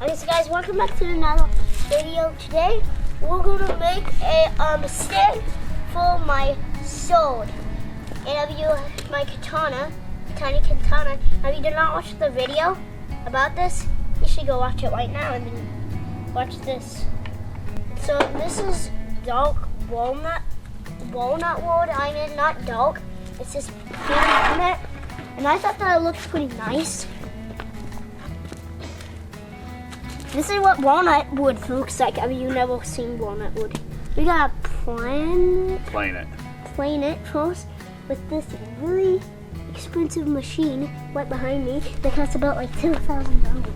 Okay, so guys, welcome back to another video. Today, we're gonna make a stand for my sword. And if you, my katana, tiny katana, if you did not watch the video about this, you should go watch it right now and then watch this. So this is dark walnut wood. I mean, not dark. It's just pink on it, and I thought that it looked pretty nice. This is what walnut wood looks like. I mean, you've never seen walnut wood. We gotta plane it first with this really expensive machine right behind me that costs about like $2,000.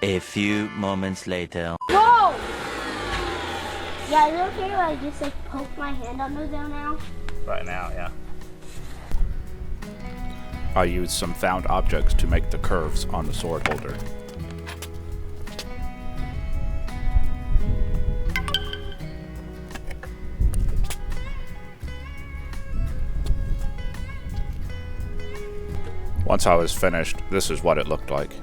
A few moments later. Whoa! Yeah, is it okay if I just like poke my hand under there now? Right now, yeah. I used some found objects to make the curves on the sword holder. Once I was finished, this is what it looked like.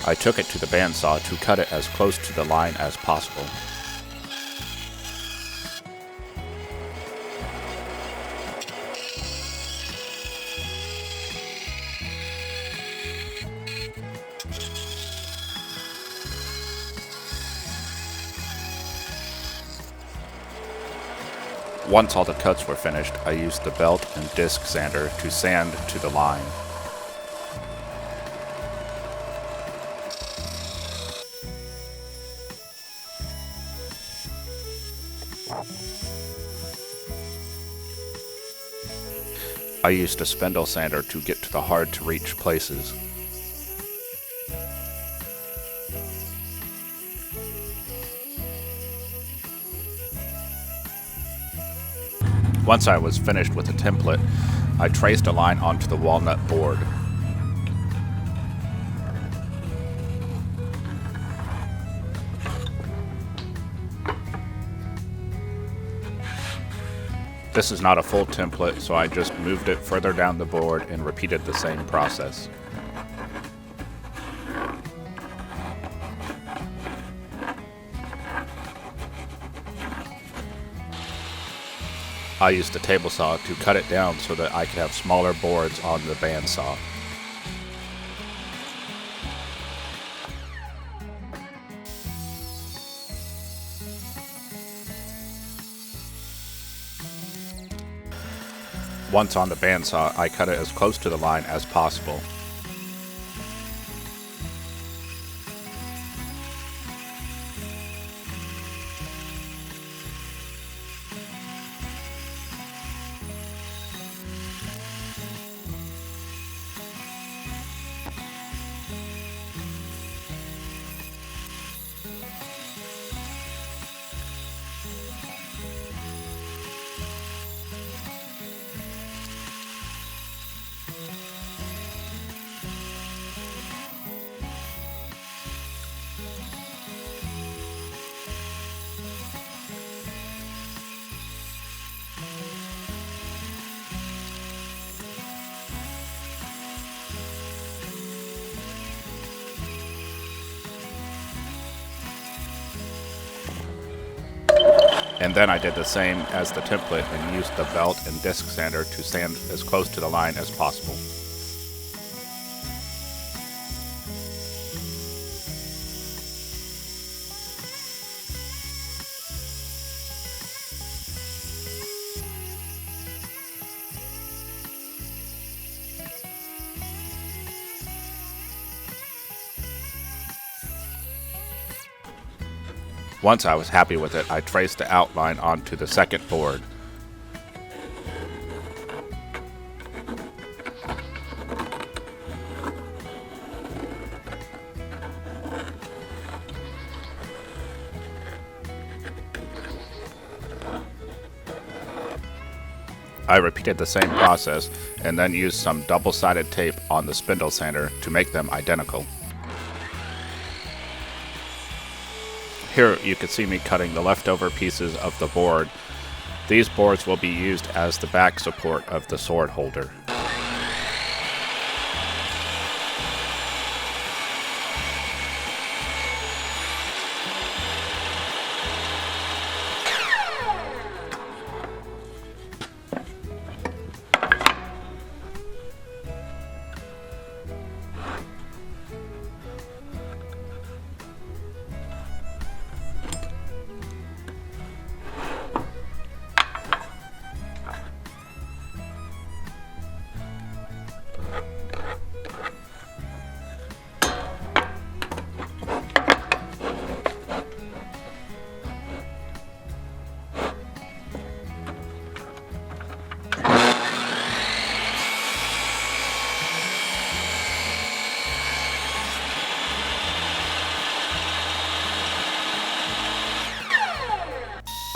I took it to the bandsaw to cut it as close to the line as possible. Once all the cuts were finished, I used the belt and disc sander to sand to the line. I used a spindle sander to get to the hard-to-reach places. Once I was finished with the template, I traced a line onto the walnut board. This is not a full template, so I just moved it further down the board and repeated the same process. I used a table saw to cut it down so that I could have smaller boards on the bandsaw. Once on the bandsaw, I cut it as close to the line as possible. And then I did the same as the template and used the belt and disc sander to sand as close to the line as possible. Once I was happy with it, I traced the outline onto the second board. I repeated the same process and then used some double-sided tape on the spindle sander to make them identical. Here you can see me cutting the leftover pieces of the board. These boards will be used as the back support of the sword holder.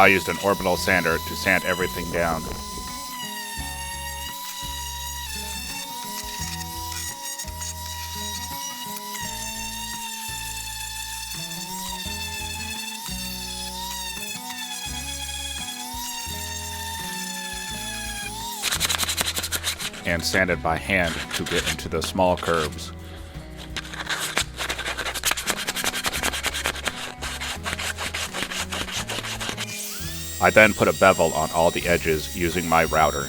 I used an orbital sander to sand everything down. And sanded by hand to get into the small curves. I then put a bevel on all the edges using my router.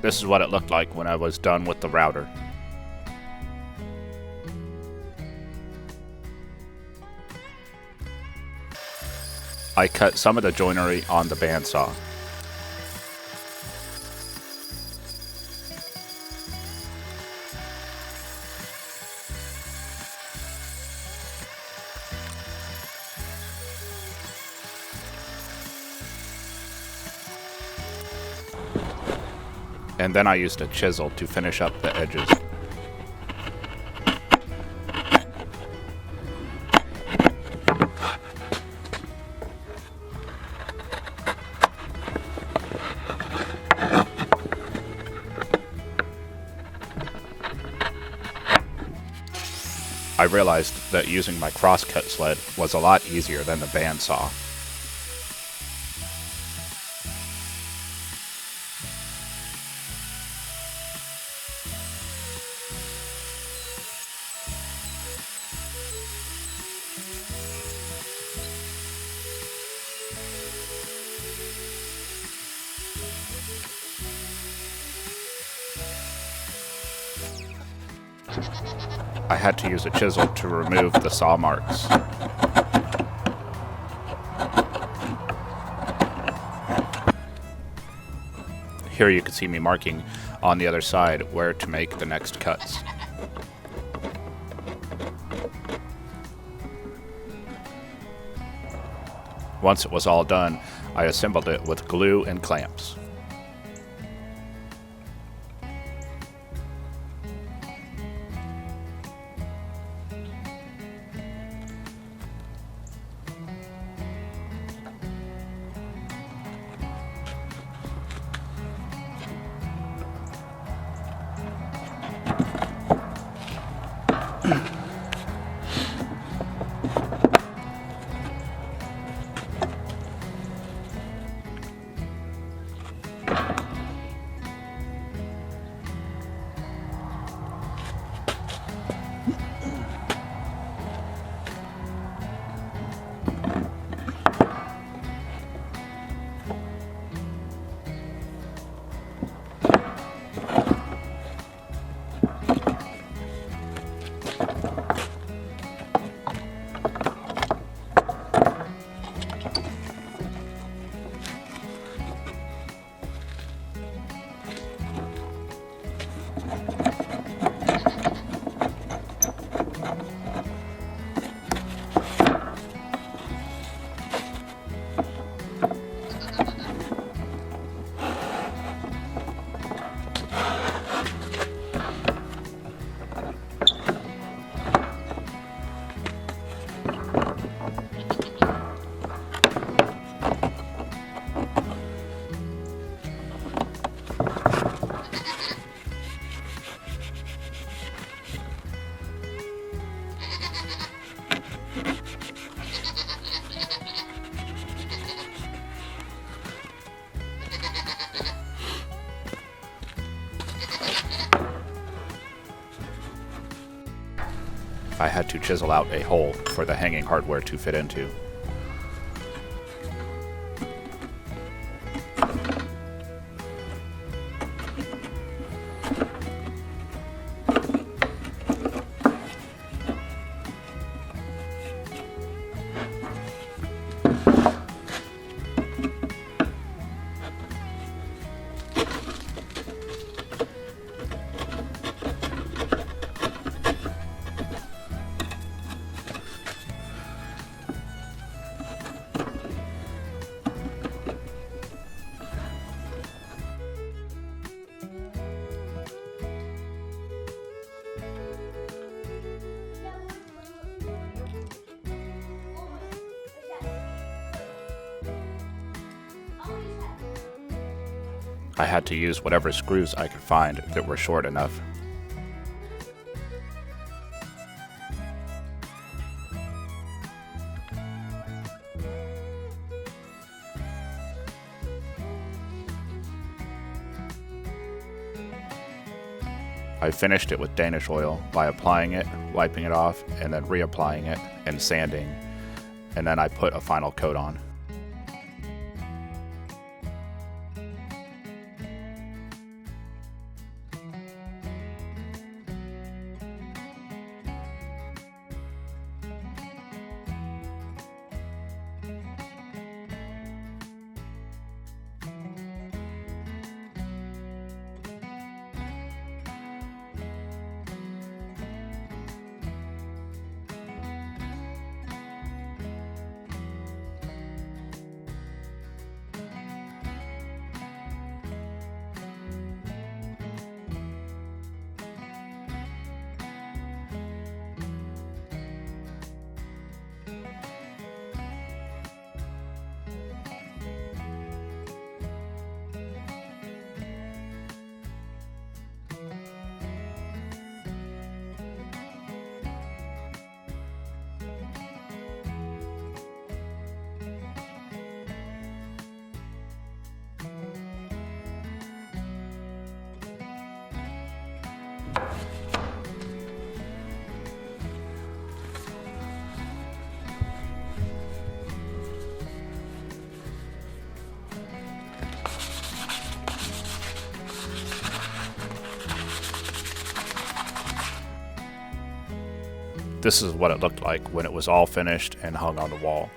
This is what it looked like when I was done with the router. I cut some of the joinery on the bandsaw. And then I used a chisel to finish up the edges. I realized that using my crosscut sled was a lot easier than the bandsaw. I had to use a chisel to remove the saw marks. Here you can see me marking on the other side where to make the next cuts. Once it was all done, I assembled it with glue and clamps. I had to chisel out a hole for the hanging hardware to fit into. I had to use whatever screws I could find that were short enough. I finished it with Danish oil by applying it, wiping it off, and then reapplying it and sanding, and then I put a final coat on. This is what it looked like when it was all finished and hung on the wall.